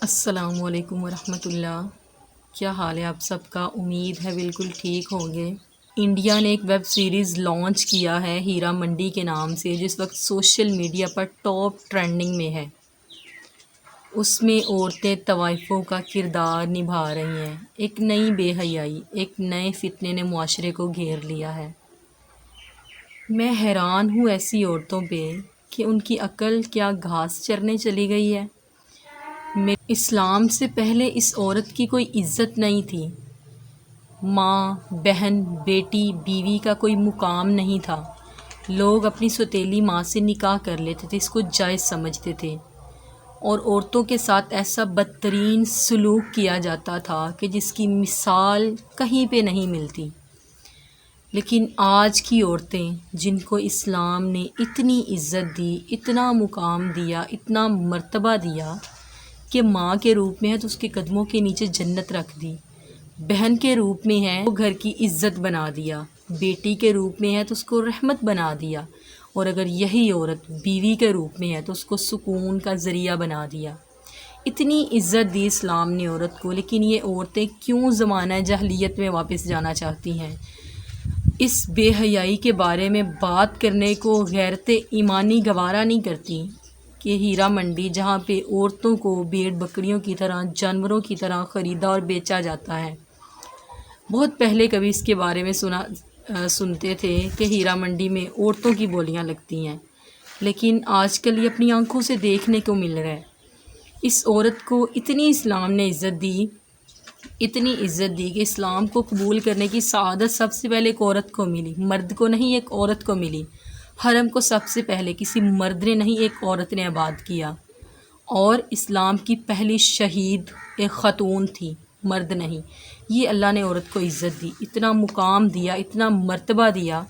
السلام علیکم ورحمۃ اللہ۔ کیا حال ہے آپ سب کا؟ امید ہے بالکل ٹھیک ہوں گے۔ انڈیا نے ایک ویب سیریز لانچ کیا ہے ہیرا منڈی کے نام سے، جس وقت سوشل میڈیا پر ٹاپ ٹرینڈنگ میں ہے۔ اس میں عورتیں طوائفوں کا کردار نبھا رہی ہیں۔ ایک نئی بے حیائی، ایک نئے فتنے نے معاشرے کو گھیر لیا ہے۔ میں حیران ہوں ایسی عورتوں پہ کہ ان کی عقل کیا گھاس چرنے چلی گئی ہے۔ اسلام سے پہلے اس عورت کی کوئی عزت نہیں تھی۔ ماں، بہن، بیٹی، بیوی کا کوئی مقام نہیں تھا۔ لوگ اپنی سوتیلی ماں سے نکاح کر لیتے تھے، اس کو جائز سمجھتے تھے، اور عورتوں کے ساتھ ایسا بدترین سلوک کیا جاتا تھا کہ جس کی مثال کہیں پہ نہیں ملتی۔ لیکن آج کی عورتیں، جن کو اسلام نے اتنی عزت دی، اتنا مقام دیا، اتنا مرتبہ دیا کہ ماں کے روپ میں ہے تو اس کے قدموں کے نیچے جنت رکھ دی، بہن کے روپ میں ہے تو گھر کی عزت بنا دیا، بیٹی کے روپ میں ہے تو اس کو رحمت بنا دیا، اور اگر یہی عورت بیوی کے روپ میں ہے تو اس کو سکون کا ذریعہ بنا دیا۔ اتنی عزت دی اسلام نے عورت کو، لیکن یہ عورتیں کیوں زمانہ جاہلیت میں واپس جانا چاہتی ہیں؟ اس بے حیائی کے بارے میں بات کرنے کو غیرت ایمانی گوارا نہیں کرتی کہ ہیرا منڈی، جہاں پہ عورتوں کو بھیڑ بکریوں کی طرح، جانوروں کی طرح خریدا اور بیچا جاتا ہے۔ بہت پہلے کبھی اس کے بارے میں سنتے تھے کہ ہیرا منڈی میں عورتوں کی بولیاں لگتی ہیں، لیکن آج کل یہ اپنی آنکھوں سے دیکھنے کو مل رہا ہے۔ اس عورت کو اتنی اسلام نے عزت دی، اتنی عزت دی کہ اسلام کو قبول کرنے کی سعادت سب سے پہلے ایک عورت کو ملی، مرد کو نہیں، ایک عورت کو ملی۔ حرم کو سب سے پہلے کسی مرد نے نہیں، ایک عورت نے آباد کیا، اور اسلام کی پہلی شہید ایک خاتون تھی، مرد نہیں۔ یہ اللہ نے عورت کو عزت دی، اتنا مقام دیا، اتنا مرتبہ دیا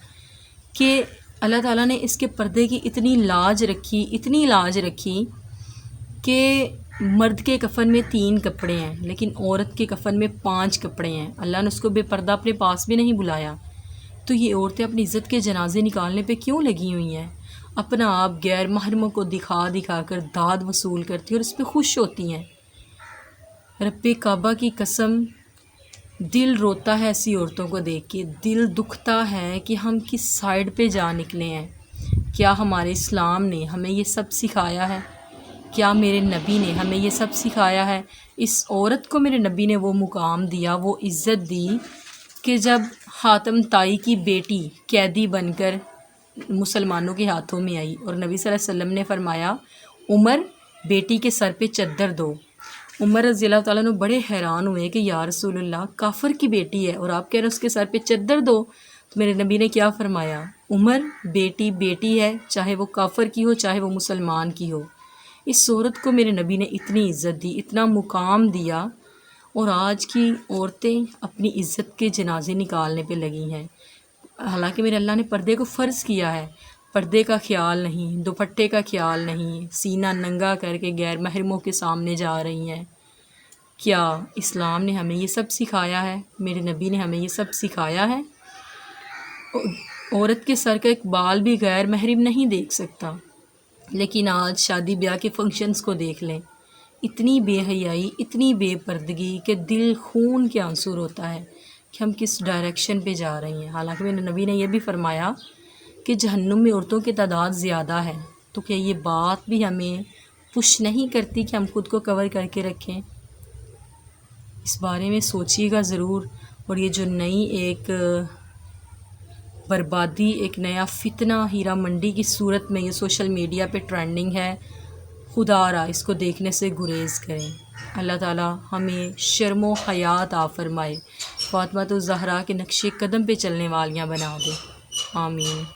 کہ اللہ تعالیٰ نے اس کے پردے کی اتنی لاج رکھی کہ مرد کے کفن میں 3 کپڑے ہیں، لیکن عورت کے کفن میں 5 کپڑے ہیں۔ اللہ نے اس کو بے پردہ اپنے پاس بھی نہیں بلایا۔ تو یہ عورتیں اپنی عزت کے جنازے نکالنے پہ کیوں لگی ہوئی ہیں؟ اپنا آپ غیر محرموں کو دکھا کر داد وصول کرتی ہیں اور اس پہ خوش ہوتی ہیں۔ رب کعبہ کی قسم، دل روتا ہے ایسی عورتوں کو دیکھ کے، دل دکھتا ہے کہ ہم کس سائیڈ پہ جا نکلے ہیں۔ کیا ہمارے اسلام نے ہمیں یہ سب سکھایا ہے؟ کیا میرے نبی نے ہمیں یہ سب سکھایا ہے؟ اس عورت کو میرے نبی نے وہ مقام دیا، وہ عزت دی کہ جب حاتم طائی کی بیٹی قیدی بن کر مسلمانوں کے ہاتھوں میں آئی اور نبی صلی اللہ علیہ وسلم نے فرمایا، عمر بیٹی کے سر پہ چادر دو۔ عمر رضی اللہ تعالیٰ عنہ بڑے حیران ہوئے کہ یا رسول اللہ، کافر کی بیٹی ہے اور آپ کہہ رہے ہیں اس کے سر پہ چادر دو؟ تو میرے نبی نے کیا فرمایا، عمر بیٹی بیٹی ہے، چاہے وہ کافر کی ہو چاہے وہ مسلمان کی ہو۔ اس عورت کو میرے نبی نے اتنی عزت دی، اتنا مقام دیا، اور آج کی عورتیں اپنی عزت کے جنازے نکالنے پہ لگی ہیں۔ حالانکہ میرے اللہ نے پردے کو فرض کیا ہے، پردے کا خیال نہیں، دوپٹے کا خیال نہیں، سینہ ننگا کر کے غیر محرموں کے سامنے جا رہی ہیں۔ کیا اسلام نے ہمیں یہ سب سکھایا ہے؟ میرے نبی نے ہمیں یہ سب سکھایا ہے؟ عورت کے سر کا ایک بال بھی غیر محرم نہیں دیکھ سکتا، لیکن آج شادی بیاہ کے فنکشنز کو دیکھ لیں، اتنی بے حیائی، اتنی بے پردگی کہ دل خون کے آنسو ہوتا ہے کہ ہم کس ڈائریکشن پہ جا رہی ہیں۔ حالانکہ میرے نبی نے یہ بھی فرمایا کہ جہنم میں عورتوں کی تعداد زیادہ ہے، تو کیا یہ بات بھی ہمیں پش نہیں کرتی کہ ہم خود کو کور کر کے رکھیں؟ اس بارے میں سوچیے گا ضرور۔ اور یہ جو نئی ایک بربادی، ایک نیا فتنہ ہیرا منڈی کی صورت میں یہ سوشل میڈیا پہ ٹرینڈنگ ہے، خدا را اس کو دیکھنے سے گریز کریں۔ اللہ تعالیٰ ہمیں شرم و حیا عطا فرمائے، فاطمہ الزہرا کے نقش قدم پہ چلنے والیاں بنا دے، آمین۔